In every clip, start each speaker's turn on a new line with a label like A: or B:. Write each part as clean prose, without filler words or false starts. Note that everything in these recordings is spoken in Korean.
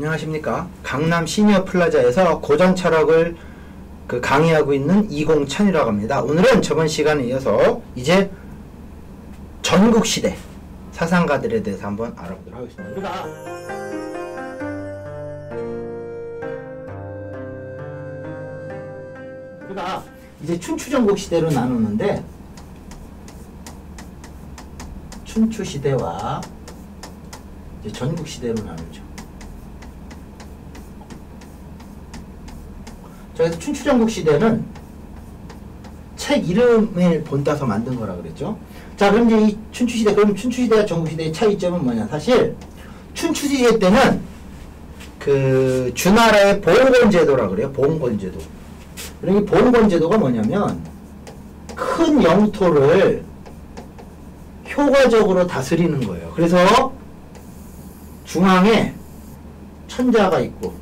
A: 안녕하십니까. 강남 시니어 플라자에서 고전 철학을 강의하고 있는 이공찬이라고 합니다. 오늘은 저번 시간에 이어서 이제 전국시대 사상가들에 대해서 한번 알아보도록 하겠습니다. 우리가 이제 춘추전국시대로 나누는데, 춘추시대와 이제 전국시대로 나누죠. 자, 그래서 춘추전국시대는 책 이름을 본따서 만든 거라 그랬죠. 자, 그럼 이제 이 춘추시대, 그럼 춘추시대와 전국시대의 차이점은 뭐냐? 사실 춘추시대 때는 그 주나라의 보응권제도라 그래요. 보응권제도. 그럼 이 보응권제도가 뭐냐면 큰 영토를 효과적으로 다스리는 거예요. 그래서 중앙에 천자가 있고,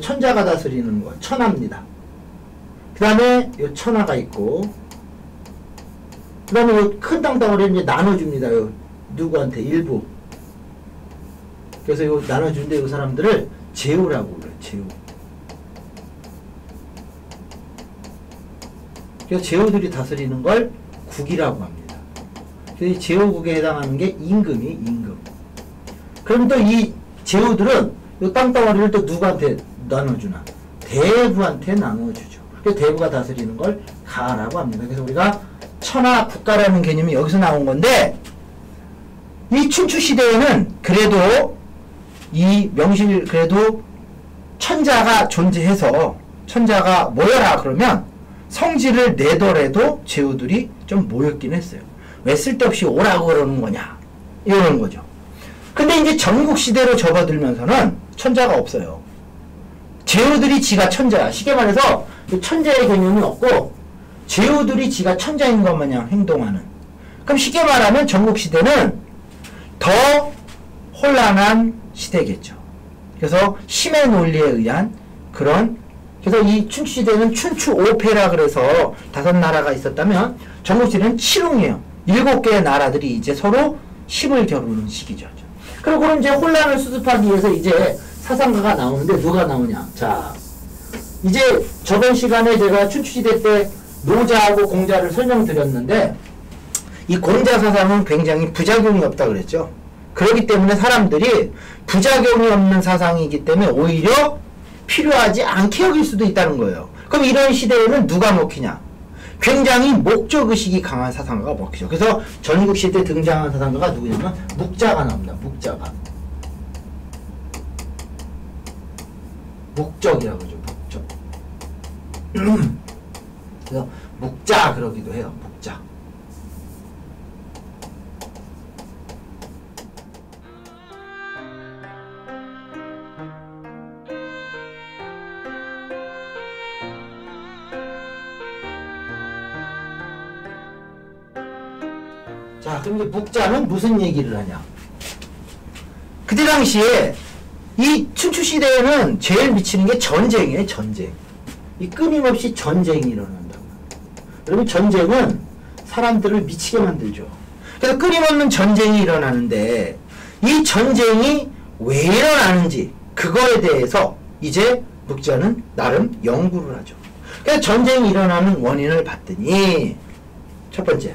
A: 천자가 다스리는 거, 천하입니다. 그 다음에 요 천하가 있고, 그 다음에 요 큰 땅덩어리를 이제 나눠줍니다. 요 누구한테 일부. 그래서 요 나눠주는데 요 사람들을 제후라고 그래요. 제후. 그래서 제후들이 다스리는 걸 국이라고 합니다. 그래서 이 제후국에 해당하는 게 임금이 임금. 그럼 또 이 제후들은 요 땅덩어리를 또 누구한테 나눠주나? 대부한테 나눠주죠. 그래서 대부가 다스리는 걸 가라고 합니다. 그래서 우리가 천하 국가라는 개념이 여기서 나온 건데, 이 춘추시대에는 그래도 이 명실, 그래도 천자가 존재해서 천자가 모여라 그러면 성질을 내더라도 제후들이 좀 모였긴 했어요. 왜 쓸데없이 오라고 그러는 거냐, 이러는 거죠. 근데 이제 전국시대로 접어들면서는 천자가 없어요. 제후들이 지가 천자야. 쉽게 말해서 천자의 개념이 없고 제후들이 지가 천자인 것 마냥 행동하는. 그럼 쉽게 말하면 전국시대는 더 혼란한 시대겠죠. 그래서 힘의 논리에 의한 그런, 그래서 이 춘추시대는 춘추오패라 그래서 5나라가 있었다면 전국시대는 7웅이에요. 7개의 나라들이 이제 서로 힘을 겨루는 시기죠. 그리고 그럼 이제 혼란을 수습하기 위해서 이제 사상가가 나오는데 누가 나오냐? 자, 이제 저번 시간에 제가 춘추시대 때 노자하고 공자를 설명드렸는데, 이 공자 사상은 굉장히 부작용이 없다 그랬죠. 그렇기 때문에 사람들이 부작용이 없는 사상이기 때문에 오히려 필요하지 않게 여길 수도 있다는 거예요. 그럼 이런 시대에는 누가 먹히냐? 굉장히 목적의식이 강한 사상가가 먹히죠. 그래서 전국시대 등장한 사상가가 누구냐면 묵자가 나옵니다. 묵자가. 목적이라고 그러죠. 목적. 그래서 묵자 그러기도 해요. 묵자. 자, 그럼 이제 묵자는 무슨 얘기를 하냐? 그때 당시에 이 춘추시대에는 제일 미치는 게 전쟁이에요. 전쟁. 이 끊임없이 전쟁이 일어난다고. 그러면 전쟁은 사람들을 미치게 만들죠. 그래서 끊임없는 전쟁이 일어나는데, 이 전쟁이 왜 일어나는지 그거에 대해서 이제 묵자는 나름 연구를 하죠. 그래서 전쟁이 일어나는 원인을 봤더니, 첫 번째,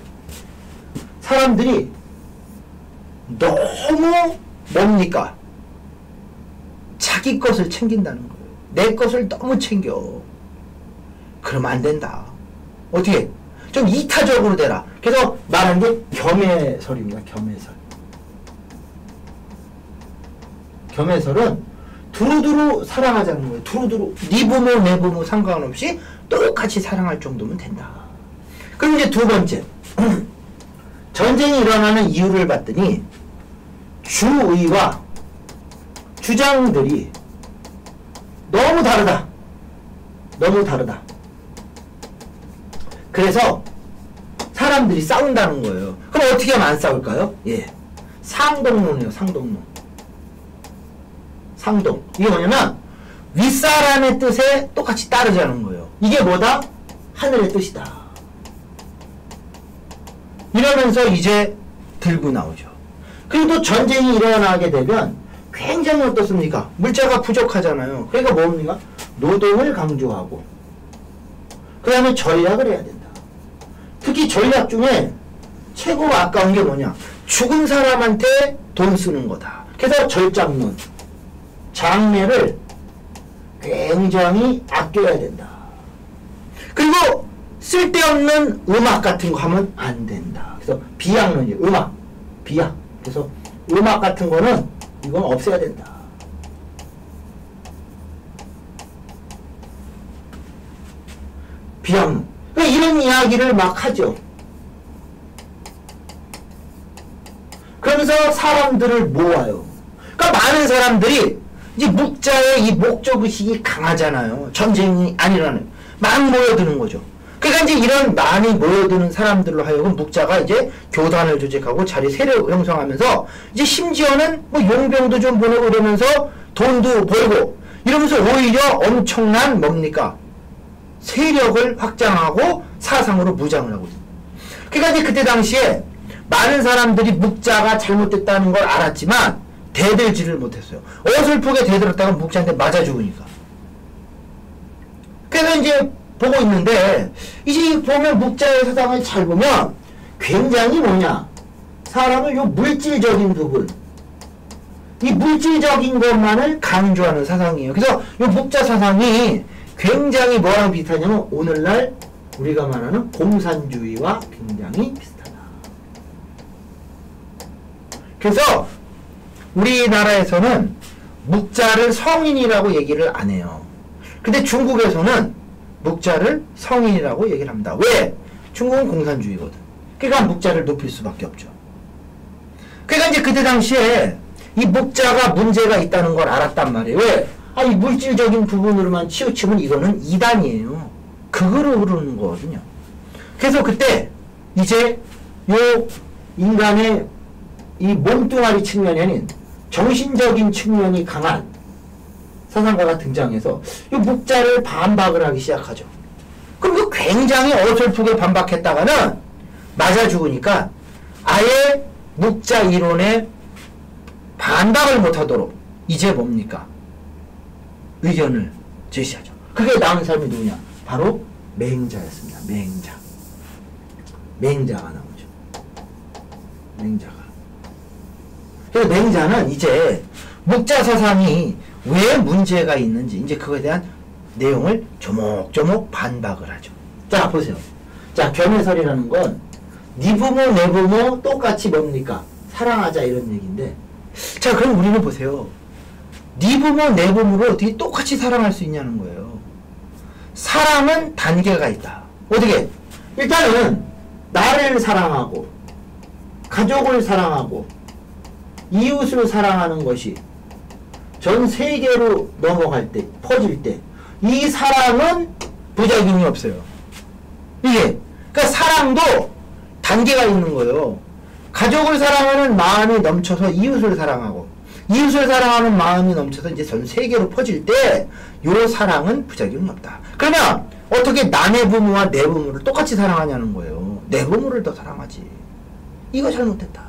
A: 사람들이 너무 뭡니까? 자기 것을 챙긴다는 거예요. 내 것을 너무 챙겨. 그러면 안 된다. 어떻게? 좀 이타적으로 되라. 그래서 말하는 게 겸해설입니다. 겸해설. 겸해설은 두루두루 사랑하자는 거예요. 두루두루. 네 부모 내 부모 상관없이 똑같이 사랑할 정도면 된다. 그럼 이제 두 번째. 전쟁이 일어나는 이유를 봤더니 주의와 주장들이 너무 다르다. 너무 다르다. 그래서 사람들이 싸운다는 거예요. 그럼 어떻게 하면 안 싸울까요? 예. 상동론이에요. 상동론. 상동. 이게 뭐냐면 윗사람의 뜻에 똑같이 따르자는 거예요. 이게 뭐다? 하늘의 뜻이다. 이러면서 이제 들고 나오죠. 그리고 또 전쟁이 일어나게 되면 굉장히 어떻습니까? 물자가 부족하잖아요. 그러니까 뭡니까? 노동을 강조하고 그 다음에 전략을 해야 된다. 특히 전략 중에 최고 아까운 게 뭐냐? 죽은 사람한테 돈 쓰는 거다. 그래서 절장론, 장례를 굉장히 아껴야 된다. 그리고 쓸데없는 음악 같은 거 하면 안 된다. 그래서 비약론이에요. 음악, 비약. 그래서 음악 같은 거는 이건 없애야 된다. 비약론. 그러니까 이런 이야기를 막 하죠. 그러면서 사람들을 모아요. 그러니까 많은 사람들이 이제 묵자의 이 목적의식이 강하잖아요. 전쟁이 안 일어나는. 막 모여드는 거죠. 그러니까 이제 이런 많이 모여드는 사람들로 하여금 묵자가 이제 교단을 조직하고 자리 세력 형성하면서 이제 심지어는 뭐 용병도 좀 보내고 이러면서 돈도 벌고 이러면서 오히려 엄청난 뭡니까? 세력을 확장하고 사상으로 무장을 하고 있습니다. 그러니까 이제 그때 당시에 많은 사람들이 묵자가 잘못됐다는 걸 알았지만 대들지를 못했어요. 어설프게 대들었다가 묵자한테 맞아 죽으니까. 그래서 이제 보고 있는데 이제 보면 묵자의 사상을 잘 보면 굉장히 뭐냐? 사람을 요 물질적인 부분, 이 물질적인 것만을 강조하는 사상이에요. 그래서 요 묵자 사상이 굉장히 뭐랑 비슷하냐면 오늘날 우리가 말하는 공산주의와 굉장히 비슷하다. 그래서 우리나라에서는 묵자를 성인이라고 얘기를 안 해요. 근데 중국에서는 묵자를 성인이라고 얘기를 합니다. 왜? 중국은 공산주의거든. 그러니까 묵자를 높일 수밖에 없죠. 그러니까 이제 그때 당시에 이 묵자가 문제가 있다는 걸 알았단 말이에요. 왜? 아, 이 물질적인 부분으로만 치우치면 이거는 이단이에요. 극으로 흐르는 거거든요. 그래서 그때 이제 요 인간의 이 몸뚱아리 측면이 아닌 정신적인 측면이 강한 사상가가 등장해서 이 묵자를 반박을 하기 시작하죠. 그럼 그 굉장히 어설프게 반박했다가는 맞아 죽으니까 아예 묵자 이론에 반박을 못하도록 이제 뭡니까? 의견을 제시하죠. 그게 나온 사람이 누구냐? 바로 맹자였습니다. 맹자. 맹자가 나오죠. 맹자가. 그래서 맹자는 이제 묵자 사상이 왜 문제가 있는지 이제 그거에 대한 내용을 조목조목 반박을 하죠. 자, 보세요. 자, 겸해설이라는 건 네 부모 내 부모 똑같이 뭡니까? 사랑하자 이런 얘기인데, 자, 그럼 우리는 보세요. 네 부모 내 부모를 어떻게 똑같이 사랑할 수 있냐는 거예요. 사랑은 단계가 있다. 어떻게? 일단은 나를 사랑하고 가족을 사랑하고 이웃을 사랑하는 것이 전 세계로 넘어갈 때, 퍼질 때 이 사랑은 부작용이 없어요. 이게 그러니까 사랑도 단계가 있는 거예요. 가족을 사랑하는 마음이 넘쳐서 이웃을 사랑하고 이웃을 사랑하는 마음이 넘쳐서 이제 전 세계로 퍼질 때 요 사랑은 부작용이 없다. 그러면 어떻게 남의 부모와 내 부모를 똑같이 사랑하냐는 거예요. 내 부모를 더 사랑하지. 이거 잘못됐다.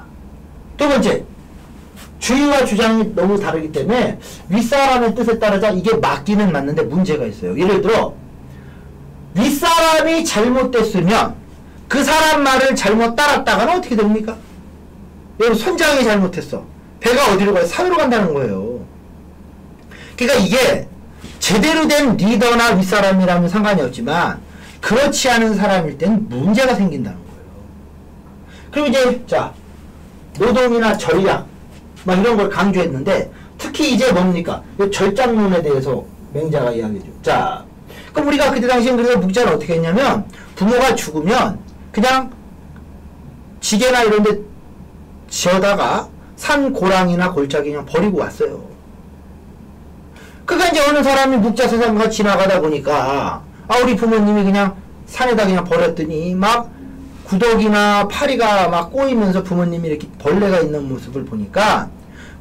A: 두 번째, 주의와 주장이 너무 다르기 때문에 윗사람의 뜻에 따르자 이게 맞기는 맞는데 문제가 있어요. 예를 들어 윗사람이 잘못됐으면 그 사람 말을 잘못 따랐다가는 어떻게 됩니까? 여러분, 선장이 잘못했어. 배가 어디로 가요? 산으로 간다는 거예요. 그러니까 이게 제대로 된 리더나 윗사람이라면 상관이 없지만 그렇지 않은 사람일 땐 문제가 생긴다는 거예요. 그리고 이제 자, 노동이나 전략 막 이런 걸 강조했는데 특히 이제 뭡니까? 이 절장론에 대해서 맹자가 이야기해줘. 자, 그럼 우리가 그때 당시엔 그래서 묵자를 어떻게 했냐면 부모가 죽으면 그냥 지게나 이런 데 지어다가 산 고랑이나 골짜기 그냥 버리고 왔어요. 그러니까 이제 어느 사람이 묵자 세상과 지나가다 보니까 아, 우리 부모님이 그냥 산에다 그냥 버렸더니 막 구더기나 파리가 막 꼬이면서 부모님이 이렇게 벌레가 있는 모습을 보니까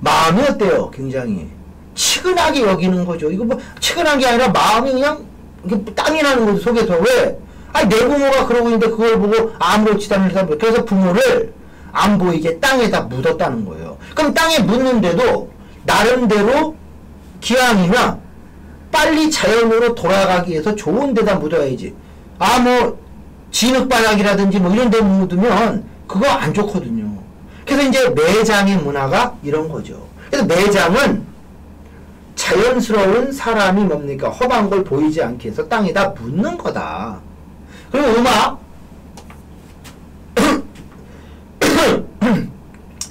A: 마음이 어때요? 굉장히 치근하게 여기는 거죠. 이거 뭐 치근한 게 아니라 마음이 그냥 이렇게 땀이 나는 거죠, 속에서. 왜? 아니, 내 부모가 그러고 있는데 그걸 보고 아무렇지도 않은 사람. 그래서 부모를 안 보이게 땅에다 묻었다는 거예요. 그럼 땅에 묻는데도 나름대로 기왕이면 빨리 자연으로 돌아가기 위해서 좋은 데다 묻어야지. 아, 뭐 진흙바닥이라든지 뭐 이런 데 묻으면 그거 안 좋거든요. 그래서 이제 매장의 문화가 이런 거죠. 그래서 매장은 자연스러운 사람이 뭡니까? 험한 걸 보이지 않게 해서 땅에다 묻는 거다. 그리고 음악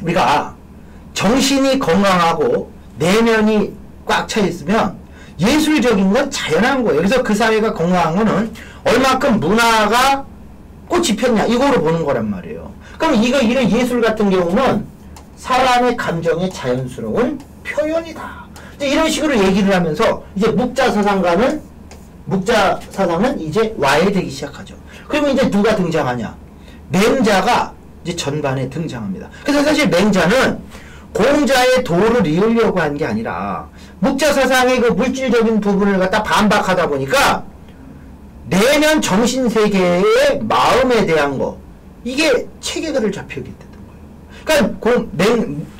A: 우리가 정신이 건강하고 내면이 꽉 차 있으면 예술적인 건 자연한 거예요. 그래서 그 사회가 건강한 거는 얼마큼 문화가 꽃이 폈냐 이거로 보는 거란 말이에요. 그럼 이런 예술 같은 경우는 사람의 감정의 자연스러운 표현이다. 이제 이런 식으로 얘기를 하면서 이제 묵자사상은 이제 와해되기 시작하죠. 그러면 이제 누가 등장하냐? 맹자가 이제 전반에 등장합니다. 그래서 사실 맹자는 공자의 도를 이으려고 한 게 아니라 묵자사상의 그 물질적인 부분을 갖다 반박하다 보니까 내면 정신세계의 마음에 대한 거 이게 체계를 잡히게 됐던 거예요. 그러니까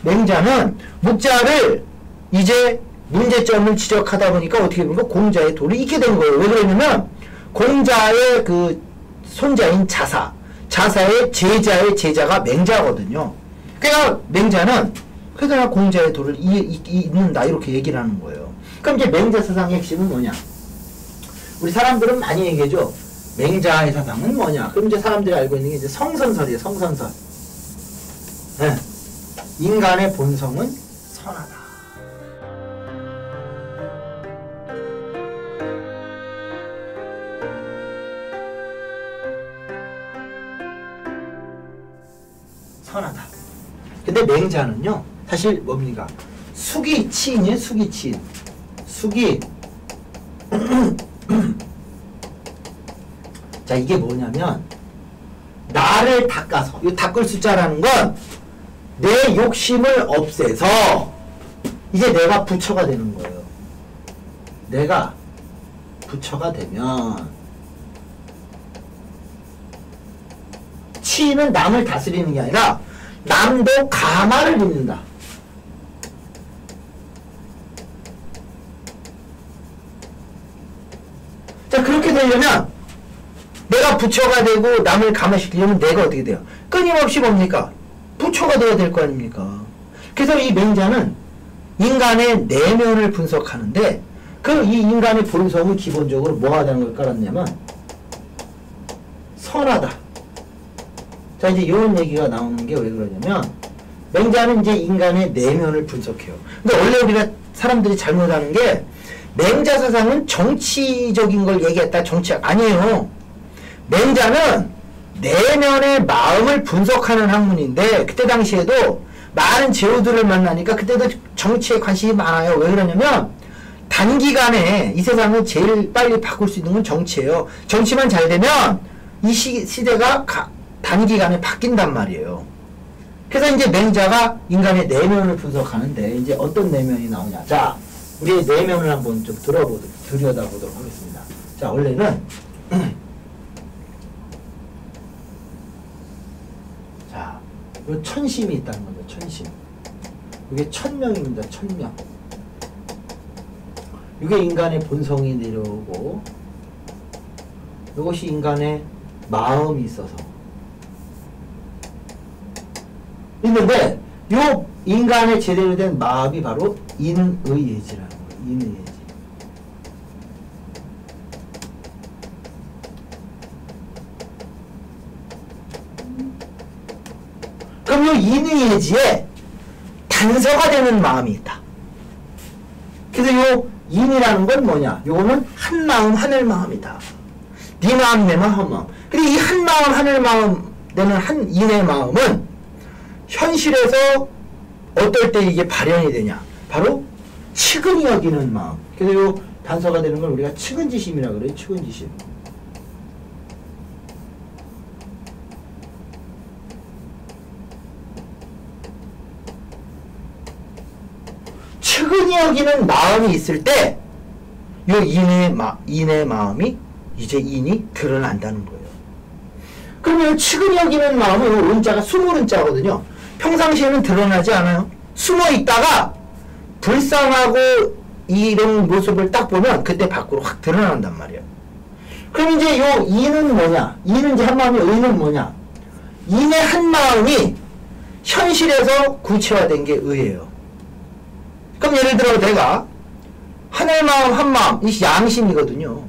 A: 맹자는 묵자를 이제 문제점을 지적하다 보니까 어떻게 보면 공자의 도를 잇게 된 거예요. 왜 그러냐면 공자의 그 손자인 자사의 제자의 제자가 맹자거든요. 그러니까 맹자는 그러나 공자의 도를 잇는다 이렇게 얘기를 하는 거예요. 그럼 이제 맹자 사상의 핵심은 뭐냐? 우리 사람들은 많이 얘기하죠. 맹자의 사상은 뭐냐? 그럼 이제 사람들이 알고 있는 게 이제 성선설이에요. 성선설. 네. 인간의 본성은 선하다. 선하다. 근데 맹자는요, 사실 뭡니까? 수기치인이에요, 수기치인. 자, 이게 뭐냐면, 나를 닦아서, 이 닦을 숫자라는 건, 내 욕심을 없애서, 이제 내가 부처가 되는 거예요. 내가 부처가 되면, 치인은 남을 다스리는 게 아니라 남도 가마를 입는다. 자, 그렇게 되려면 내가 부처가 되고 남을 가마시키려면 내가 어떻게 돼요? 끊임없이 뭡니까? 부처가 돼야 될 거 아닙니까? 그래서 이 맹자는 인간의 내면을 분석하는데 이 인간의 본성은 기본적으로 뭐 하다는 걸 깔았냐면 선하다. 자, 이제 이런 얘기가 나오는 게 왜 그러냐면 맹자는 이제 인간의 내면을 분석해요. 근데 원래 우리가 사람들이 잘못하는 게 맹자 사상은 정치적인 걸 얘기했다. 정치학 아니에요. 맹자는 내면의 마음을 분석하는 학문인데 그때 당시에도 많은 제후들을 만나니까 그때도 정치에 관심이 많아요. 왜 그러냐면 단기간에 이 세상을 제일 빨리 바꿀 수 있는 건 정치예요. 정치만 잘 되면 이 시대가 단기간에 바뀐단 말이에요. 그래서 이제 맹자가 인간의 내면을 분석하는데 이제 어떤 내면이 나오냐. 자, 우리의 내면을 한번 좀 들여다보도록 하겠습니다. 자, 원래는 자, 요 천심이 있다는 거죠. 천심. 이게 천명입니다. 천명. 이게 인간의 본성이 내려오고 이것이 인간의 마음이 있어서 있는데 요 인간의 제대로 된 마음이 바로 인의예지라는 거예요. 인의예지. 그럼 요 인의예지에 단서가 되는 마음이 있다. 그래서 요 인이라는 건 뭐냐? 요거는 한 마음 하늘 마음이다. 네 마음 내 마음 한 마음. 근데 이 한 마음 하늘 마음 되는 한 인의 마음은 현실에서 어떨 때 이게 발현이 되냐? 바로 측은히 여기는 마음. 그래서 요 단서가 되는 걸 우리가 측은지심이라고 그래요. 측은지심. 측은히 여기는 마음이 있을 때 요 인의 마음이 이제 인이 드러난다는 거예요. 그러면 측은히 여기는 마음은 요 은자가 숨을 은자거든요. 평상시에는 드러나지 않아요. 숨어 있다가 불쌍하고 이런 모습을 딱 보면 그때 밖으로 확 드러난단 말이에요. 그럼 이제 요 이는 뭐냐? 이는 이제 한마음이 의는 뭐냐? 인의 한마음이 현실에서 구체화된 게 의예요. 그럼 예를 들어 내가 하늘마음 한마음 이 양심이거든요.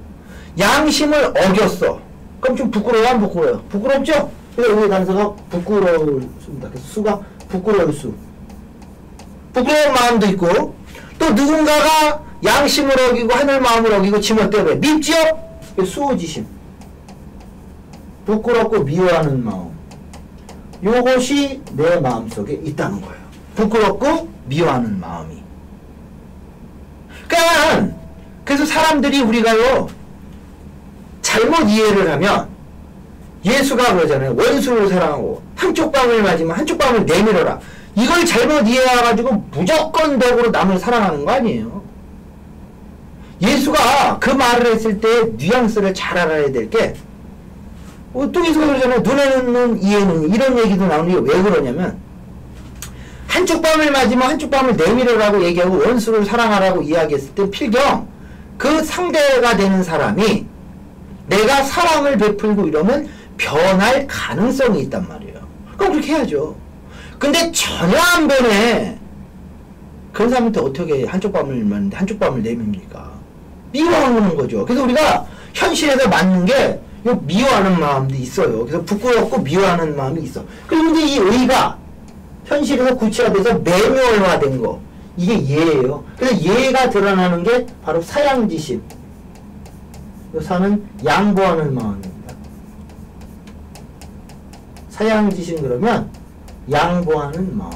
A: 양심을 어겼어. 그럼 좀 부끄러워 안 부끄러워요? 부끄럽죠? 그래서 의의 단서가 부끄러울 수입니다. 그래서 수가 부끄러울 수. 부끄러운 마음도 있고 또 누군가가 양심을 어기고 하늘마음을 어기고 지멋대로 밉지요? 수호지심. 부끄럽고 미워하는 마음. 요것이 내 마음속에 있다는 거예요. 부끄럽고 미워하는 마음이. 그러니까 그래서 사람들이 우리가요 잘못 이해를 하면 예수가 그러잖아요. 원수를 사랑하고 한쪽 뺨을 맞으면 한쪽 뺨을 내밀어라. 이걸 잘못 이해해가지고 무조건 덕으로 남을 사랑하는 거 아니에요. 예수가 그 말을 했을 때 뉘앙스를 잘 알아야 될 게 또 예수가 그러잖아요. 눈에는 눈, 이에는 이런 얘기도 나오는데 왜 그러냐면 한쪽 뺨을 맞으면 한쪽 뺨을 내밀으라고 얘기하고 원수를 사랑하라고 이야기했을 때 필경 그 상대가 되는 사람이 내가 사랑을 베풀고 이러면 변할 가능성이 있단 말이에요. 그럼 그렇게 해야죠. 근데 전혀 안 변해. 그런 사람한테 어떻게 한쪽 뺨을 맞는데 한쪽 뺨을 내밉니까? 미워하는 거죠. 그래서 우리가 현실에서 맞는 게 미워하는 마음도 있어요. 그래서 부끄럽고 미워하는 마음이 있어. 그런데 이 의가 현실에서 구체화돼서 매뉴얼화된 거 이게 예예요. 그래서 예가 드러나는 게 바로 사양지심. 사는 양보하는 마음입니다. 사양지심 그러면 양보하는 마음.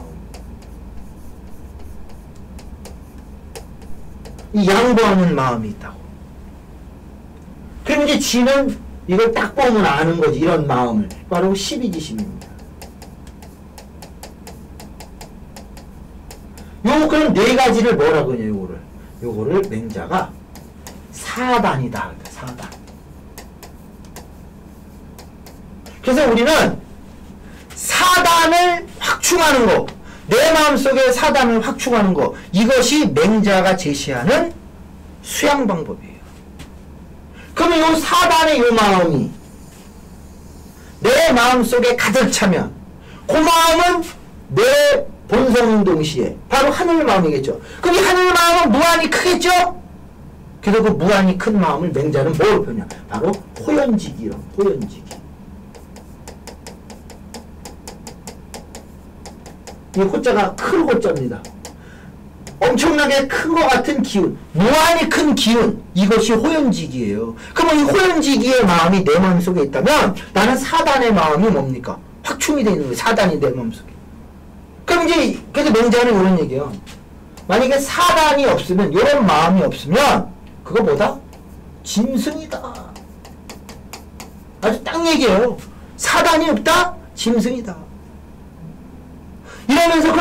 A: 이 양보하는 마음이 있다고. 그럼 이제 지는 이걸 딱 보면 아는 거지. 이런 마음을. 바로 십이지심입니다. 그럼 네 가지를 뭐라고 하냐, 요거를 맹자가 사단이다. 사단. 그래서 우리는 사단을 확충하는 거, 내 마음속에 사단을 확충하는 거, 이것이 맹자가 제시하는 수양 방법이에요. 그러면 요 사단의 요 마음이 내 마음속에 가득 차면 그 마음은 내 본성 동시에 바로 하늘 마음이겠죠. 그럼 이 하늘 마음은 무한히 크겠죠? 그래서 그 무한히 큰 마음을 맹자는 뭘 표현해? 바로 호연지기요. 호연지기. 이 호자가 큰 호자입니다. 엄청나게 큰 것 같은 기운, 무한히 큰 기운, 이것이 호연지기예요. 그러면 이 호연지기의 마음이 내 마음속에 있다면 나는 사단의 마음이 뭡니까? 확충이 되어 있는 거예요. 사단이 내 마음속에. 그럼 이제 그래서 맹자는 이런 얘기예요. 만약에 사단이 없으면, 이런 마음이 없으면 그거 뭐다? 짐승이다. 아주 딱 얘기예요. 사단이 없다? 짐승이다. 이러면서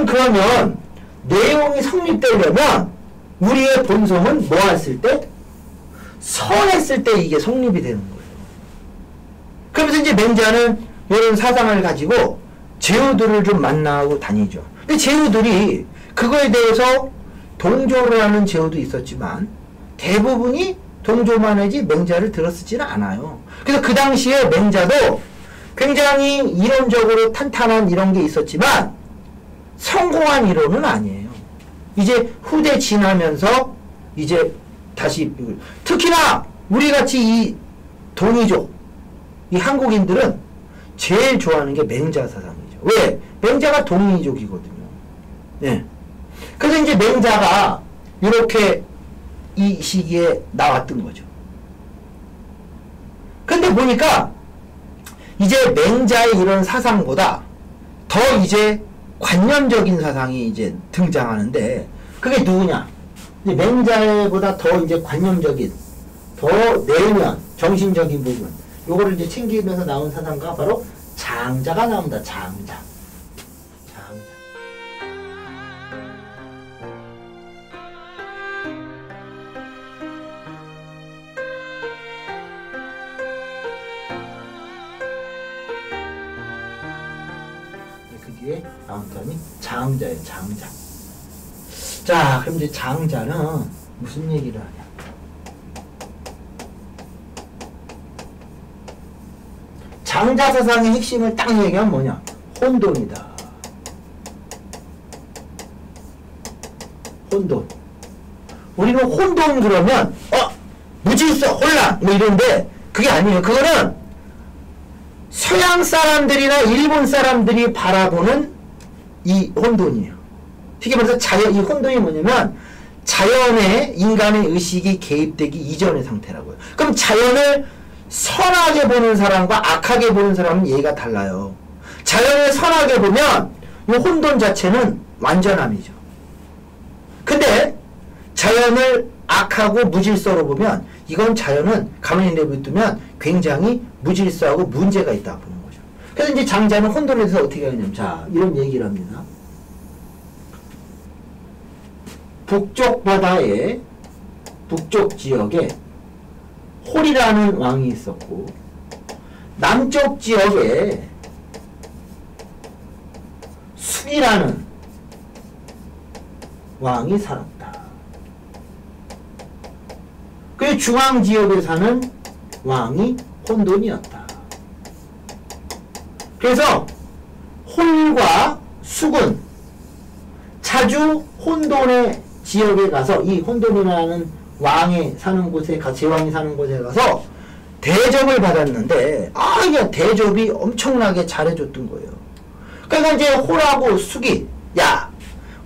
A: 그러면 내용이 성립되려면 우리의 본성은 뭐 했을 때? 선했을 때 이게 성립이 되는 거예요. 그러면서 이제 맹자는 이런 사상을 가지고 제후들을 좀 만나고 다니죠. 근데 제후들이 그거에 대해서 동조를 하는 제후도 있었지만 대부분이 동조만 하지 맹자를 들었지는 않아요. 그래서 그 당시에 맹자도 굉장히 이론적으로 탄탄한 이런 게 있었지만 성공한 이론은 아니에요. 이제 후대 지나면서 이제 다시 특히나 우리같이 이 동이족 이 한국인들은 제일 좋아하는 게 맹자 사상이죠. 왜? 맹자가 동이족이거든요. 네. 그래서 이제 맹자가 이렇게 이 시기에 나왔던 거죠. 근데 보니까 이제 맹자의 이런 사상보다 더 이제 관념적인 사상이 이제 등장하는데 그게 누구냐? 이제 맹자보다 더 이제 관념적인, 더 내면, 정신적인 부분 요거를 이제 챙기면서 나온 사상가 바로 장자가 나옵니다. 장자. 그 뒤에 나온 사람이 장자예요. 장자. 자, 그럼 이제 장자는 무슨 얘기를 하냐? 장자 사상의 핵심을 딱 얘기하면 뭐냐? 혼돈이다. 혼돈. 우리는 혼돈 그러면 무질서, 혼란 뭐 이런데 그게 아니에요. 그거는 서양 사람들이나 일본 사람들이 바라보는 이 혼돈이에요. 쉽게 말해서 이 혼돈이 뭐냐면 자연에 인간의 의식이 개입되기 이전의 상태라고요. 그럼 자연을 선하게 보는 사람과 악하게 보는 사람은 얘가 달라요. 자연을 선하게 보면 이 혼돈 자체는 완전함이죠. 근데 자연을 악하고 무질서로 보면 이건 자연은 가만히 내버려두면 굉장히 무질서하고 문제가 있다고 보는 거죠. 그래서 이제 장자는 혼돈에 대해서 어떻게 하냐면 자, 이런 얘기를 합니다. 북쪽 바다에 북쪽 지역에 홀이라는 왕이 있었고 남쪽 지역에 숙이라는 왕이 살았다. 그 중앙 지역에 사는 왕이 혼돈이었다. 그래서 홀과 숙은 자주 혼돈의 지역에 가서 이 혼돈이라는 왕이 사는 곳에 제왕이 사는 곳에 가서 대접을 받았는데 이게 대접이 엄청나게 잘해줬던 거예요. 그러니까 이제 홀하고 숙이 야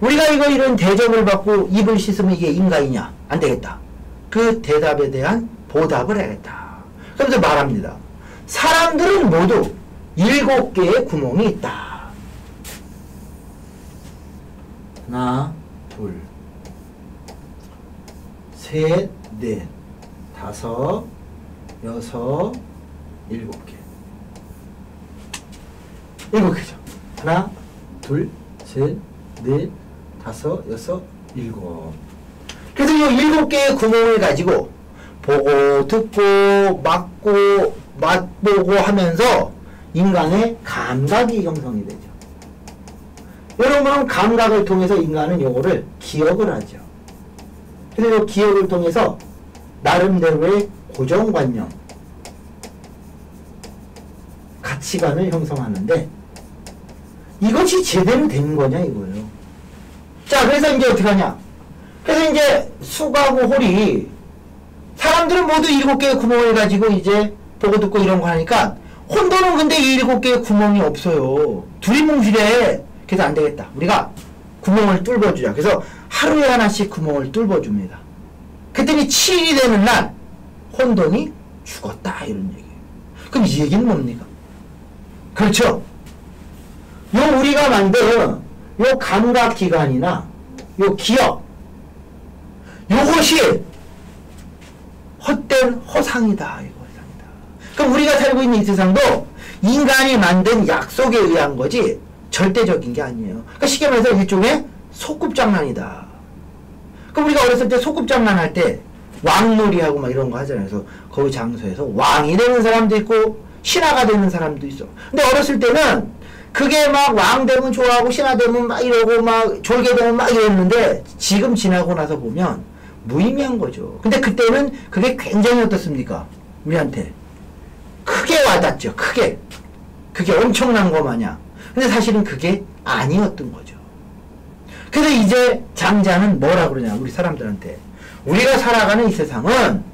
A: 우리가 이런 대접을 받고 입을 씻으면 이게 인간이냐? 안 되겠다. 그 대답에 대한 보답을 해야겠다. 그래서 말합니다. 사람들은 모두 7개의 구멍이 있다. 하나, 둘, 셋, 넷, 다섯, 여섯, 7개. 7개죠. 하나, 둘, 셋, 넷, 다섯, 여섯, 7. 그래서 이 7개의 구멍을 가지고 보고 듣고 맡고 맛보고 하면서 인간의 감각이 형성이 되죠. 여러분은 감각을 통해서 인간은 요거를 기억을 하죠. 그래서 기억을 통해서 나름대로의 고정관념, 가치관을 형성하는데 이것이 제대로 된 거냐 이거예요. 자, 그래서 이제 어떻게 하냐? 그래서 이제 숙하고 홀이 사람들은 모두 7개의 구멍을 가지고 이제 보고 듣고 이런 거 하니까 혼돈은 근데 이 7개의 구멍이 없어요. 두리뭉실해. 그래서 안 되겠다. 우리가 구멍을 뚫어주자. 그래서 하루에 하나씩 구멍을 뚫어줍니다. 그랬더니 7일이 되는 날 혼돈이 죽었다 이런 얘기예요. 그럼 이 얘기는 뭡니까? 그렇죠. 요 우리가 만든 요 감각기관이나 요 기억 요것이 헛된 허상이다. 이거 허상이다. 그럼 우리가 살고 있는 이 세상도 인간이 만든 약속에 의한 거지 절대적인 게 아니에요. 그러니까 쉽게 말해서 일종의 소꿉장난이다. 그럼 우리가 어렸을 때 소꿉장난 할 때 왕놀이하고 막 이런 거 하잖아요. 그래서 거기 장소에서 왕이 되는 사람도 있고 신하가 되는 사람도 있어. 근데 어렸을 때는 그게 막 왕 되면 좋아하고 신하 되면 막 이러고 막 졸개 되면 막 이랬는데 지금 지나고 나서 보면 무의미한 거죠. 근데 그때는 그게 굉장히 어떻습니까? 우리한테 크게 와닿죠. 크게. 그게 엄청난 거 마냥. 근데 사실은 그게 아니었던 거죠. 그래서 이제 장자는 뭐라 그러냐 우리 사람들한테 우리가 살아가는 이 세상은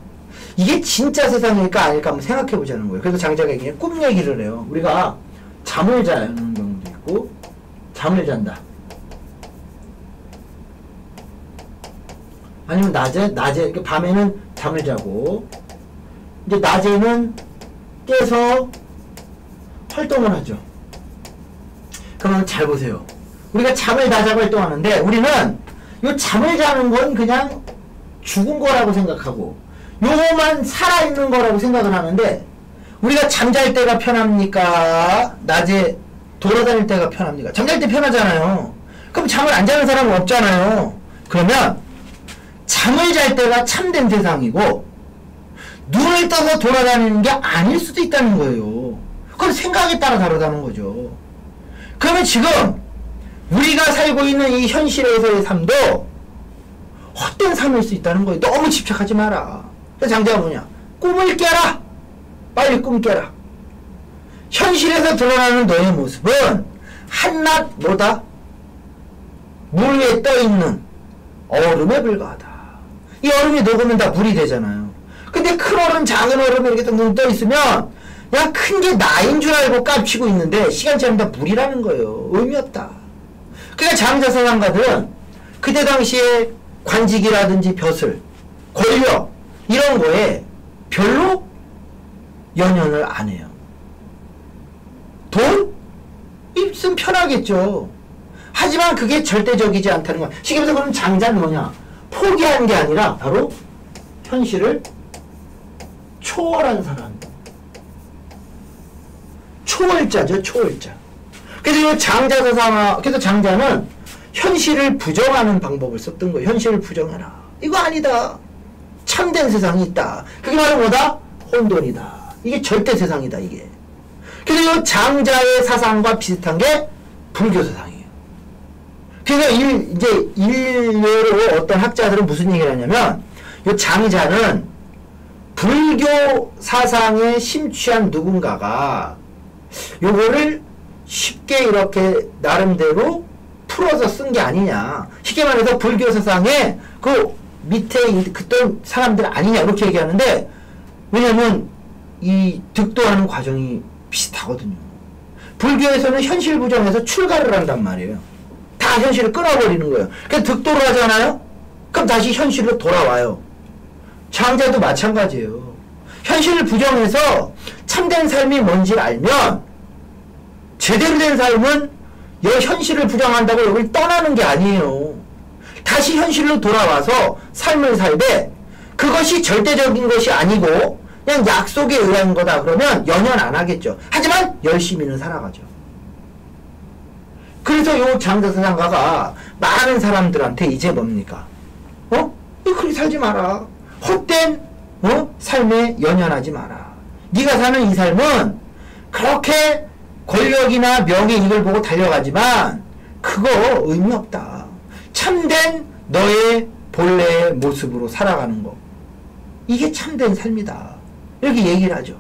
A: 이게 진짜 세상일까 아닐까 한번 생각해 보자는 거예요. 그래서 장자가 얘기해 꿈 얘기를 해요. 우리가 잠을 자는 경우도 있고 잠을 잔다. 아니면 낮에 밤에는 잠을 자고 이제 낮에는 깨서 활동을 하죠. 그러면 잘 보세요. 우리가 잠을 다 자고 활동하는데 우리는 요 잠을 자는 건 그냥 죽은 거라고 생각하고 요거만 살아있는 거라고 생각을 하는데 우리가 잠잘 때가 편합니까? 낮에 돌아다닐 때가 편합니까? 잠잘 때 편하잖아요. 그럼 잠을 안 자는 사람은 없잖아요. 그러면 잠을 잘 때가 참된 세상이고 눈을 떠서 돌아다니는 게 아닐 수도 있다는 거예요. 그건 생각에 따라 다르다는 거죠. 그러면 지금 우리가 살고 있는 이 현실에서의 삶도 헛된 삶일 수 있다는 거예요. 너무 집착하지 마라. 그래서 장자가 뭐냐? 꿈을 깨라. 빨리 꿈 깨라. 현실에서 드러나는 너의 모습은 한낱 뭐다? 물 위에 떠있는 얼음에 불과하다. 이 얼음이 녹으면 다 물이 되잖아요. 근데 큰 얼음, 작은 얼음이 이렇게 눈 떠있으면 그냥 큰 게 나인 줄 알고 깝치고 있는데 시간 지나면 다 물이라는 거예요. 의미 없다. 그러니까 장자서상가들은 그때 당시에 관직이라든지 벼슬, 권력 이런 거에 별로 연연을 안 해요. 돈? 있으면 편하겠죠. 하지만 그게 절대적이지 않다는 거야. 쉽게 말해서 그럼 장자는 뭐냐? 포기하는 게 아니라 바로 현실을 초월한 사람. 초월자죠, 초월자. 그래서 이 장자서상가, 그래서 장자는 현실을 부정하는 방법을 썼던 거예요. 현실을 부정하라. 이거 아니다. 참된 세상이 있다. 그게 바로 뭐다? 혼돈이다. 이게 절대 세상이다, 이게. 그래서 이 장자의 사상과 비슷한 게 불교 사상이에요. 그래서 이제 일례로 어떤 학자들은 무슨 얘기를 하냐면, 이 장자는 불교 사상에 심취한 누군가가 요거를 쉽게 이렇게 나름대로 풀어서 쓴 게 아니냐. 쉽게 말해서 불교 사상에 그 밑에 그던 사람들 아니냐 이렇게 얘기하는데, 왜냐면 이 득도하는 과정이 비슷하거든요. 불교에서는 현실 부정해서 출가를 한단 말이에요. 다 현실을 끊어버리는 거예요. 그래서 득도를 하잖아요. 그럼 다시 현실로 돌아와요. 장자도 마찬가지예요. 현실을 부정해서 참된 삶이 뭔지 알면 제대로 된 삶은 이 현실을 부정한다고 여기를 떠나는 게 아니에요. 다시 현실로 돌아와서 삶을 살되 그것이 절대적인 것이 아니고 그냥 약속에 의한 거다 그러면 연연 안 하겠죠. 하지만 열심히는 살아가죠. 그래서 요 장자서상가가 많은 사람들한테 이제 뭡니까? 그렇게 살지 마라. 헛된 삶에 연연하지 마라. 네가 사는 이 삶은 그렇게 권력이나 명예 이걸 보고 달려가지만 그거 의미 없다. 참된 너의 본래의 모습으로 살아가는 거. 이게 참된 삶이다. 이렇게 얘기를 하죠.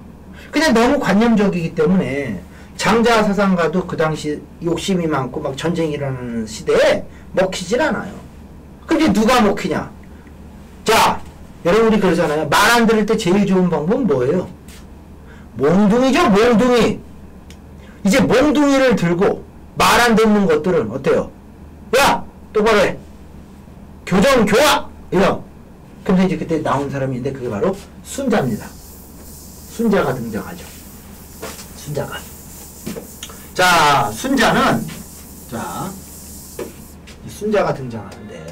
A: 그냥 너무 관념적이기 때문에 장자서상가도 그 당시 욕심이 많고 막 전쟁이 일어나는 시대에 먹히질 않아요. 근데 누가 먹히냐? 자, 여러분 우리 그러잖아요. 말 안 들을 때 제일 좋은 방법은 뭐예요? 몽둥이죠, 몽둥이. 이제 몽둥이를 들고 말 안 듣는 것들은 어때요? 야! 똑바로 해! 교정, 교화! 이런. 근데 이제 그때 나온 사람이 있는데 그게 바로 순자입니다. 순자가 등장하죠. 순자가. 자, 순자는, 자, 순자가 등장하는데,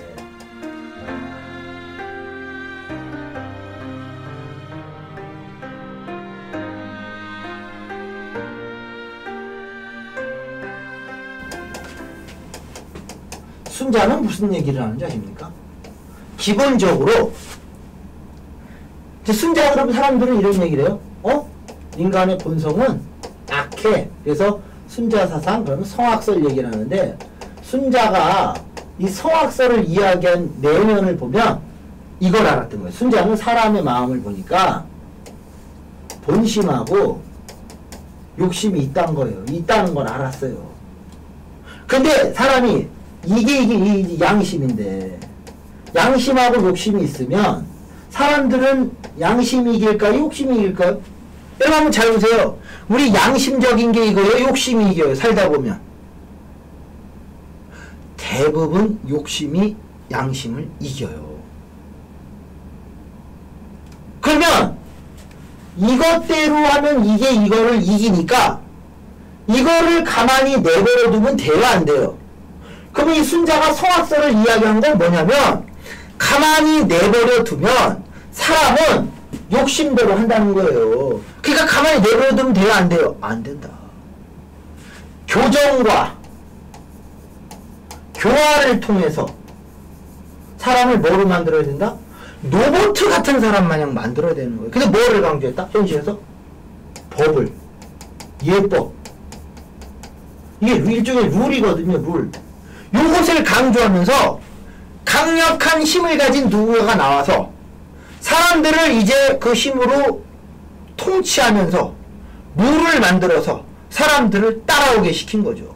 A: 순자는 무슨 얘기를 하는지 아십니까? 기본적으로 순자 그러면 사람들은 이런 얘기를 해요. 인간의 본성은 악해. 그래서 순자 사상 그러면 성악설 얘기를 하는데, 순자가 이 성악설을 이야기한 내면을 보면 이걸 알았던 거예요. 순자는 사람의 마음을 보니까 본심하고 욕심이 있다는 거예요. 있다는 걸 알았어요. 근데 사람이 이게 양심인데, 양심하고 욕심이 있으면 사람들은 양심이 이길까요? 욕심이 이길까요? 여러분 한번 잘 보세요. 우리 양심적인 게 이거예요? 욕심이 이겨요? 살다 보면. 대부분 욕심이 양심을 이겨요. 그러면 이것대로 하면 이게 이거를 이기니까 이거를 가만히 내버려 두면 돼요, 안 돼요? 그러면 이 순자가 성악설을 이야기한 건 뭐냐면, 가만히 내버려 두면 사람은 욕심대로 한다는 거예요. 그러니까 가만히 내버려 두면 돼요, 안 돼요? 안 된다. 교정과 교화를 통해서 사람을 뭐로 만들어야 된다? 로봇 같은 사람 마냥 만들어야 되는 거예요. 근데 뭐를 강조했다? 현실에서? 법을. 예법. 이게 일종의 룰이거든요, 룰. 요것을 강조하면서 강력한 힘을 가진 누군가가 나와서 사람들을 이제 그 힘으로 통치하면서 룰을 만들어서 사람들을 따라오게 시킨 거죠.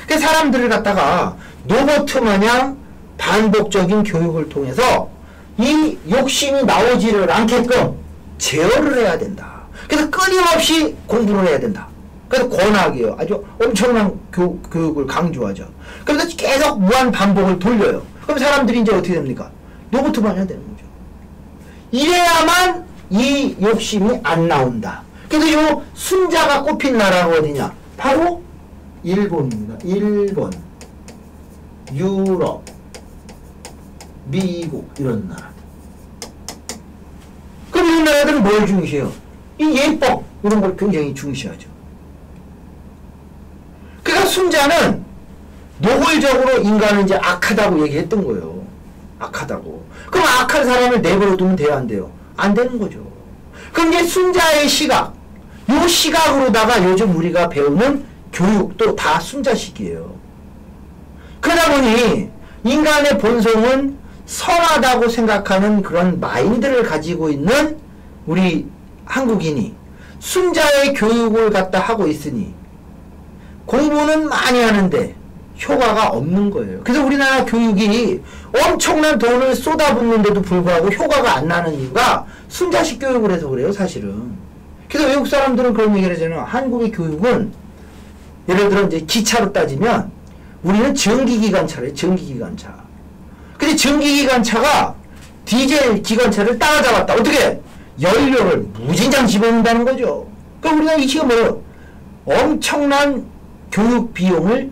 A: 그 사람들을 갖다가 로봇 마냥 반복적인 교육을 통해서 이 욕심이 나오지를 않게끔 제어를 해야 된다. 그래서 끊임없이 공부를 해야 된다. 그래서 권학이에요. 아주 엄청난 교육을 강조하죠. 그래서 계속 무한 반복을 돌려요. 그럼 사람들이 이제 어떻게 됩니까? 로봇만 해야 되는 거죠. 이래야만 이 욕심이 안 나온다. 그래서 요 순자가 꼽힌 나라가 어디냐? 바로 일본입니다. 일본, 유럽, 미국 이런 나라. 그럼 이런 나라들은 뭘 중시해요? 이 예법 이런 걸 굉장히 중시하죠. 그러니까 순자는 노골적으로 인간은 이제 악하다고 얘기했던 거예요. 악하다고. 그럼 악한 사람을 내버려 두면 돼요, 안 돼요? 안 되는 거죠. 그럼 이제 순자의 시각, 요 시각으로다가 요즘 우리가 배우는 교육도 다 순자식이에요. 그러다 보니 인간의 본성은 선하다고 생각하는 그런 마인드를 가지고 있는 우리 한국인이 순자의 교육을 갖다 하고 있으니 공부는 많이 하는데 효과가 없는 거예요. 그래서 우리나라 교육이 엄청난 돈을 쏟아붓는데도 불구하고 효과가 안 나는 이유가 순자식 교육을 해서 그래요, 사실은. 그래서 외국 사람들은 그런 얘기를 하잖아요. 한국의 교육은 예를 들어 이제 기차로 따지면 우리는 전기기관차래요, 전기기관차. 근데 전기기관차가 디젤 기관차를 따라잡았다. 어떻게? 연료를 무진장 집어넣는다는 거죠. 그럼 우리가 이 지금 뭐예요? 엄청난 교육 비용을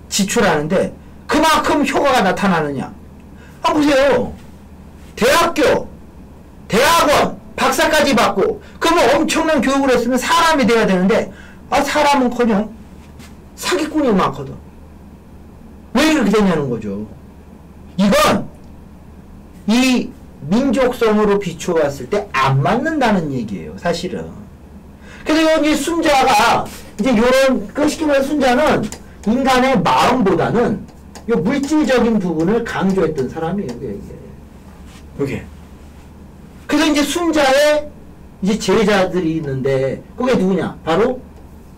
A: 지출하는데 그만큼 효과가 나타나느냐? 보세요. 대학교, 대학원, 박사까지 받고 그러면 엄청난 교육을 했으면 사람이 돼야 되는데 사람은커녕 사기꾼이 많거든. 왜 이렇게 되냐는 거죠. 이건 이 민족성으로 비추어봤을 때 안 맞는다는 얘기예요, 사실은. 그래서 이제 순자가 이제 요런 쉽게 말해서 순자는 인간의 마음보다는 요 물질적인 부분을 강조했던 사람이에요, 이게. 그래서 이제 순자의 이제 제자들이 있는데 그게 누구냐? 바로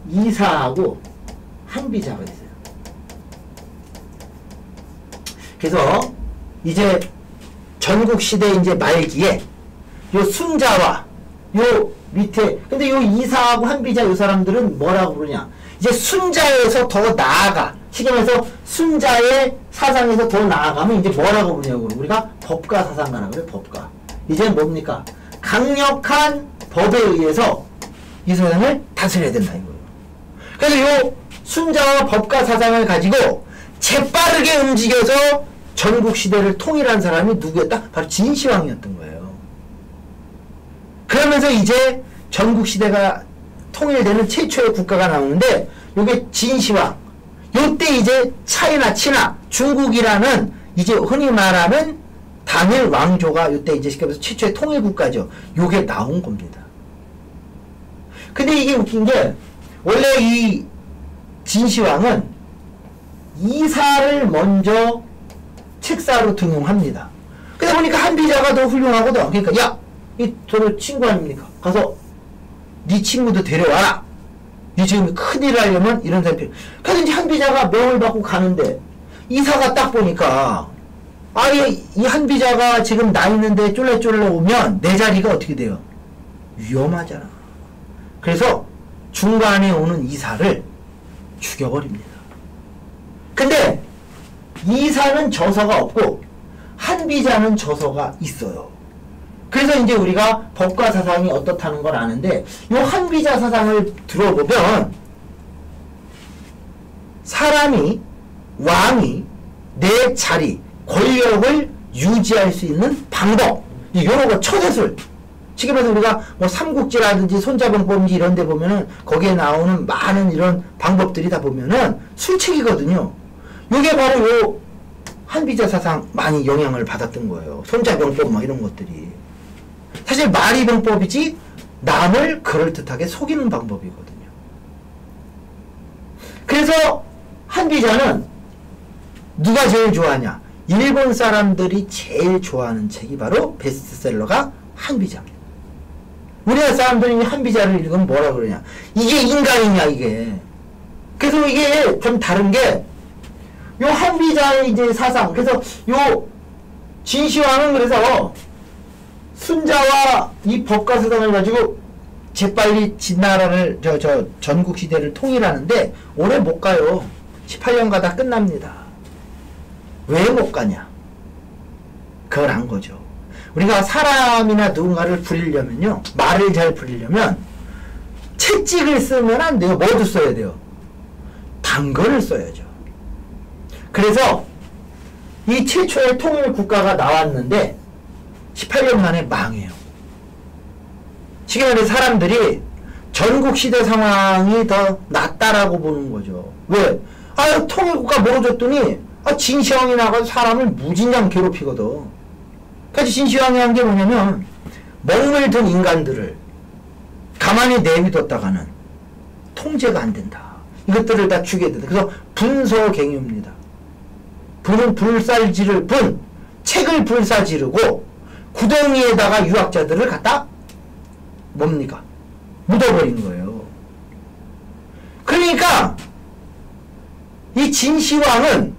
A: 이사하고 한비자가 있어요. 그래서 이제 전국시대 이제 말기에 요 순자와 요 밑에 근데 요 이사하고 한비자 요 사람들은 뭐라고 부르냐? 이제 순자에서 더 나아가 쉽게 말해서 순자의 사상에서 더 나아가면 이제 뭐라고 부르냐고 우리가 법가 사상가라고 그래요. 법가. 이제 뭡니까? 강력한 법에 의해서 이 세상을 다스려야 된다 이거예요. 그래서 요 순자와 법가 사상을 가지고 재빠르게 움직여서 전국시대를 통일한 사람이 누구였다? 바로 진시황이었던 거예요. 그러면서 이제 전국시대가 통일되는 최초의 국가가 나오는데 요게 진시황. 요때 이제 차이나 친나 중국이라는 이제 흔히 말하는 단일 왕조가 요때 이제 시켜서 최초의 통일국가죠. 요게 나온 겁니다. 근데 이게 웃긴 게 원래 이 진시황은 이사를 먼저 책사로 등용합니다. 그러다 보니까 한비자가 더 훌륭하거든. 그러니까 야, 이 서로 친구 아닙니까? 가서 네 친구도 데려와라. 네 지금 큰일 하려면 이런 사람이 필요. 그래서 이제 한비자가 명을 받고 가는데 이사가 딱 보니까 이 한비자가 지금 나 있는데 쫄래쫄래 오면 내 자리가 어떻게 돼요? 위험하잖아. 그래서 중간에 오는 이사를 죽여버립니다. 근데 이사는 저서가 없고 한비자는 저서가 있어요. 그래서 이제 우리가 법과 사상이 어떻다는 걸 아는데 이 한비자 사상을 들어보면 사람이 왕이 내 자리 권력을 유지할 수 있는 방법 이런 거 처세술 쉽게 말해서 우리가 뭐 삼국지라든지 손자병법인지 이런 데 보면은 거기에 나오는 많은 이런 방법들이 다 보면은 술책이거든요. 이게 바로 요 한비자 사상 많이 영향을 받았던 거예요. 손자병법 막 이런 것들이. 사실 말이병법이지 남을 그럴듯하게 속이는 방법이거든요. 그래서 한비자는 누가 제일 좋아하냐? 일본 사람들이 제일 좋아하는 책이 바로 베스트셀러가 한비자입니다. 우리나라 사람들이 한비자를 읽으면 뭐라 그러냐. 이게 인간이냐, 이게. 그래서 이게 좀 다른 게, 요 한비자의 이제 사상, 그래서 요 진시황은 그래서 순자와 이 법가사상을 가지고 재빨리 진나라를, 전국 시대를 통일하는데, 오래 못 가요. 18년 가다 끝납니다. 왜 못 가냐? 그걸 안 거죠. 우리가 사람이나 누군가를 부리려면요, 말을 잘 부리려면 채찍을 쓰면 안 돼요. 뭐도 써야 돼요? 단거를 써야죠. 그래서 이 최초의 통일 국가가 나왔는데 18년 만에 망해요. 지금 사람들이 전국 시대 상황이 더 낫다라고 보는 거죠. 왜? 통일 국가 멀어졌더니 진시황이 나가서 사람을 무진장 괴롭히거든. 그래서 진시황이 한 게 뭐냐면, 멍을 든 인간들을 가만히 내비뒀다가는 통제가 안 된다. 이것들을 다 죽여야 된다. 그래서 분서갱유입니다. 분은 불살지를 책을 불사지르고 구덩이에다가 유학자들을 갖다 뭡니까? 묻어버린 거예요. 그러니까 이 진시황은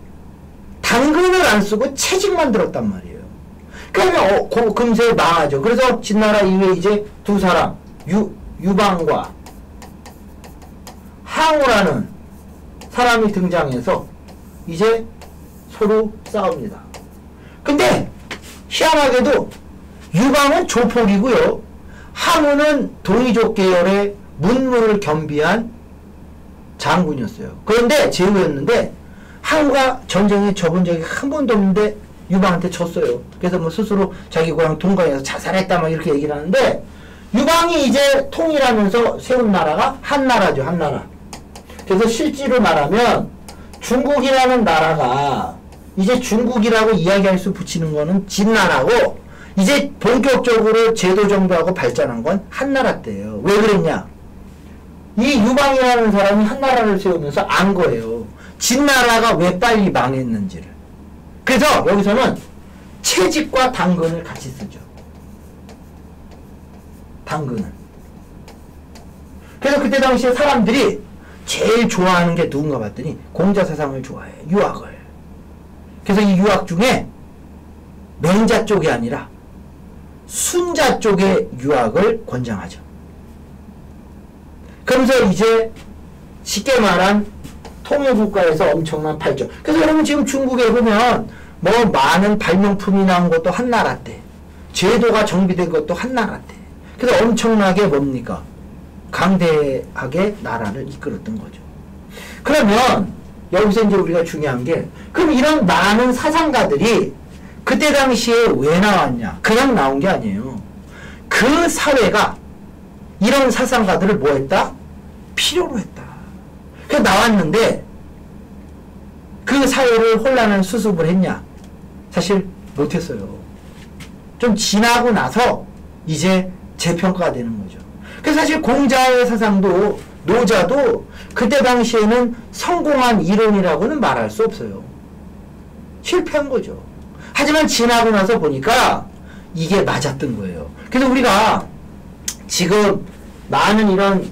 A: 당근을 안 쓰고 채찍만 들었단 말이에요. 그러면 금세 망하죠. 그래서 진나라 이후에 이제 두 사람, 유방과 항우라는 사람이 등장해서 이제 서로 싸웁니다. 근데 희한하게도 유방은 조폭이고요, 항우는 동이족 계열의 문무를 겸비한 장군이었어요. 그런데 제후였는데 항우가 전쟁에 접은 적이 한 번도 없는데 유방한테 졌어요. 그래서 뭐 스스로 자기 고향 동강에서 자살했다 막 이렇게 얘기를 하는데, 유방이 이제 통일하면서 세운 나라가 한나라죠. 한나라. 그래서 실제로 말하면 중국이라는 나라가 이제 중국이라고 이야기할 수 붙이는 거는 진나라고, 이제 본격적으로 제도 정도하고 발전한 건 한나라 때예요. 왜 그랬냐? 이 유방이라는 사람이 한나라를 세우면서 안 거예요. 진나라가 왜 빨리 망했는지를. 그래서 여기서는 채찍과 당근을 같이 쓰죠. 당근은. 그래서 그때 당시에 사람들이 제일 좋아하는 게 누군가 봤더니 공자사상을 좋아해. 유학을. 그래서 이 유학 중에 맹자 쪽이 아니라 순자 쪽의 유학을 권장하죠. 그러면서 이제 쉽게 말한 통일국가에서 엄청난 발전. 그래서 여러분 지금 중국에 보면 뭐 많은 발명품이 나온 것도 한나라 때, 제도가 정비된 것도 한나라 때. 그래서 엄청나게 뭡니까? 강대하게 나라를 이끌었던 거죠. 그러면 여기서 이제 우리가 중요한 게, 그럼 이런 많은 사상가들이 그때 당시에 왜 나왔냐? 그냥 나온 게 아니에요. 그 사회가 이런 사상가들을 뭐 했다? 필요로 했다. 그래서 나왔는데 그 사회를 혼란을 수습을 했냐? 사실 못했어요. 좀 지나고 나서 이제 재평가가 되는 거죠. 그래서 사실 공자의 사상도, 노자도 그때 당시에는 성공한 이론이라고는 말할 수 없어요. 실패한 거죠. 하지만 지나고 나서 보니까 이게 맞았던 거예요. 그래서 우리가 지금 많은 이런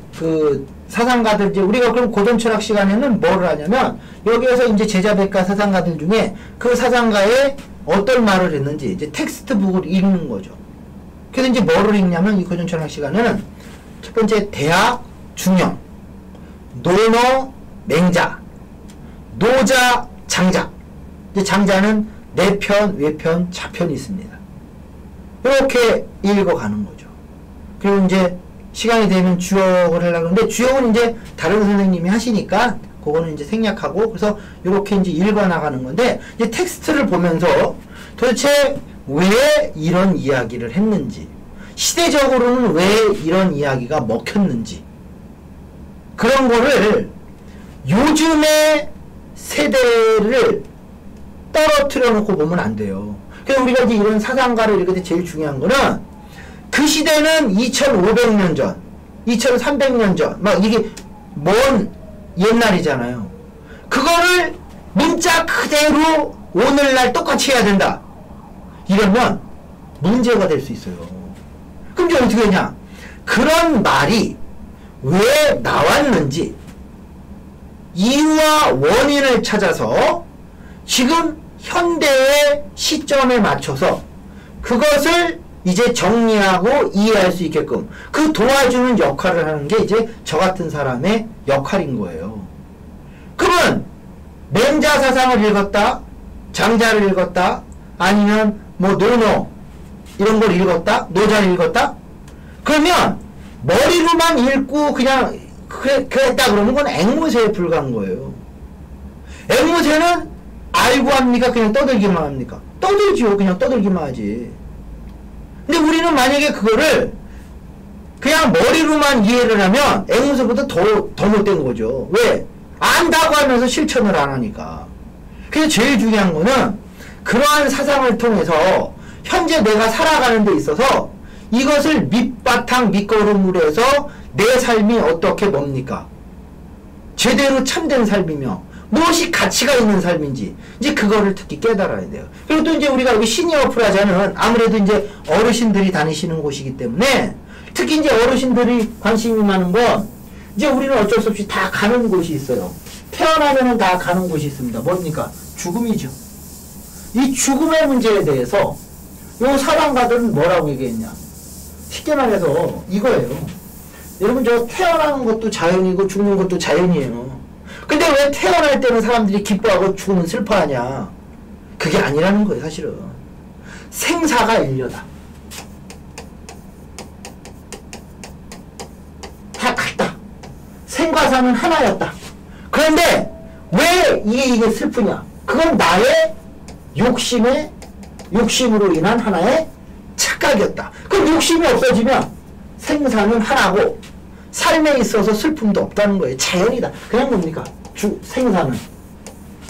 A: 사상가들, 이제 우리가 그럼 고전철학 시간에는 뭐를 하냐면, 여기에서 이제 제자백과 사상가들 중에 그 사상가의 어떤 말을 했는지 이제 텍스트북을 읽는 거죠. 그래서 이제 뭐를 읽냐면, 이 고전철학 시간에는 첫 번째 대학 중형, 논어 맹자, 노자 장자. 이제 장자는 내편, 외편, 자편이 있습니다. 이렇게 읽어가는 거죠. 그리고 이제 시간이 되면 주역을 하려고 하는데, 주역은 이제 다른 선생님이 하시니까 그거는 이제 생략하고, 그래서 이렇게 이제 읽어나가는 건데, 이제 텍스트를 보면서 도대체 왜 이런 이야기를 했는지, 시대적으로는 왜 이런 이야기가 먹혔는지, 그런 거를 요즘의 세대를 떨어뜨려 놓고 보면 안 돼요. 그래서 우리가 이제 이런 사상가를 읽을 때 제일 중요한 거는, 그 시대는 2500년 전, 2300년 전, 막 이게 먼 옛날이잖아요. 그거를 문자 그대로 오늘날 똑같이 해야 된다. 이러면 문제가 될 수 있어요. 그럼 이제 어떻게 하냐? 그런 말이 왜 나왔는지 이유와 원인을 찾아서 지금 현대의 시점에 맞춰서 그것을 이제 정리하고 이해할 수 있게끔 그 도와주는 역할을 하는 게 이제 저 같은 사람의 역할인 거예요. 그러면 맹자 사상을 읽었다, 장자를 읽었다, 아니면 뭐 노노 이런 걸 읽었다, 노자를 읽었다. 그러면 머리로만 읽고 그냥 그랬다 그러면 그건 앵무새에 불과한 거예요. 앵무새는 알고 합니까? 그냥 떠들기만 합니까? 떠들지요. 그냥 떠들기만 하지. 근데 우리는 만약에 그거를 그냥 머리로만 이해를 하면 앵무새보다 더 못된 거죠. 왜? 안다고 하면서 실천을 안 하니까. 그래서 제일 중요한 거는 그러한 사상을 통해서 현재 내가 살아가는 데 있어서 이것을 밑바탕 밑거름으로 해서 내 삶이 어떻게 뭡니까? 제대로 참된 삶이며 무엇이 가치가 있는 삶인지 이제 그거를 특히 깨달아야 돼요. 그리고 또 이제 우리가 여기 시니어 프라자는 아무래도 이제 어르신들이 다니시는 곳이기 때문에 특히 이제 어르신들이 관심이 많은 건 이제 우리는 어쩔 수 없이 다 가는 곳이 있어요. 태어나면은 다 가는 곳이 있습니다. 뭡니까? 죽음이죠. 이 죽음의 문제에 대해서 요 사상가들은 뭐라고 얘기했냐? 쉽게 말해서 이거예요. 여러분 저 태어나는 것도 자연이고 죽는 것도 자연이에요. 근데 왜 태어날 때는 사람들이 기뻐하고 죽으면 슬퍼하냐? 그게 아니라는 거예요, 사실은. 생사가 일려다. 다 같다. 생과 사는 하나였다. 그런데 왜 이게 슬프냐? 그건 나의 욕심으로 인한 하나의 착각이었다. 그럼 욕심이 없어지면 생사는 하나고 삶에 있어서 슬픔도 없다는 거예요. 자연이다. 그냥 뭡니까? 생사는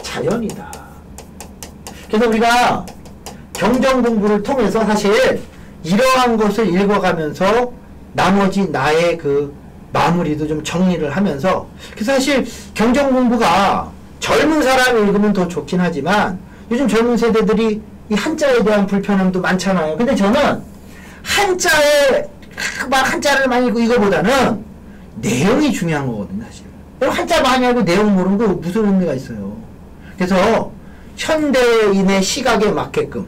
A: 자연이다. 그래서 우리가 경전 공부를 통해서 사실 이러한 것을 읽어가면서 나머지 나의 그 마무리도 좀 정리를 하면서 그래서 사실 경전 공부가 젊은 사람이 읽으면 더 좋긴 하지만 요즘 젊은 세대들이 이 한자에 대한 불편함도 많잖아요. 근데 저는 한자를 많이 읽고 이거보다는 내용이 중요한 거거든요, 사실. 한자 많이 알고 내용 모르는 거 무슨 의미가 있어요. 그래서 현대인의 시각에 맞게끔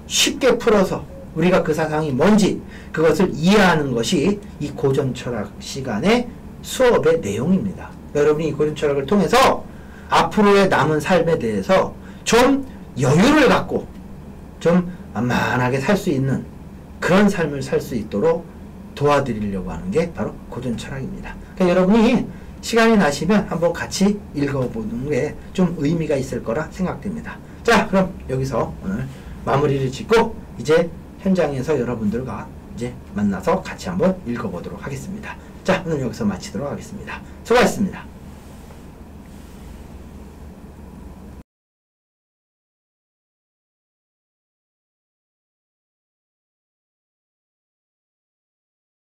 A: 쉽게 풀어서 우리가 그 사상이 뭔지 그것을 이해하는 것이 이 고전철학 시간의 수업의 내용입니다. 여러분이 이 고전철학을 통해서 앞으로의 남은 삶에 대해서 좀 여유를 갖고 좀 만만하게 살 수 있는 그런 삶을 살 수 있도록 도와드리려고 하는 게 바로 고전철학입니다. 그러니까 여러분이 시간이 나시면 한번 같이 읽어보는 게 좀 의미가 있을 거라 생각됩니다. 자, 그럼 여기서 오늘 마무리를 짓고 이제 현장에서 여러분들과 이제 만나서 같이 한번 읽어보도록 하겠습니다. 자, 오늘 여기서 마치도록 하겠습니다. 수고하셨습니다.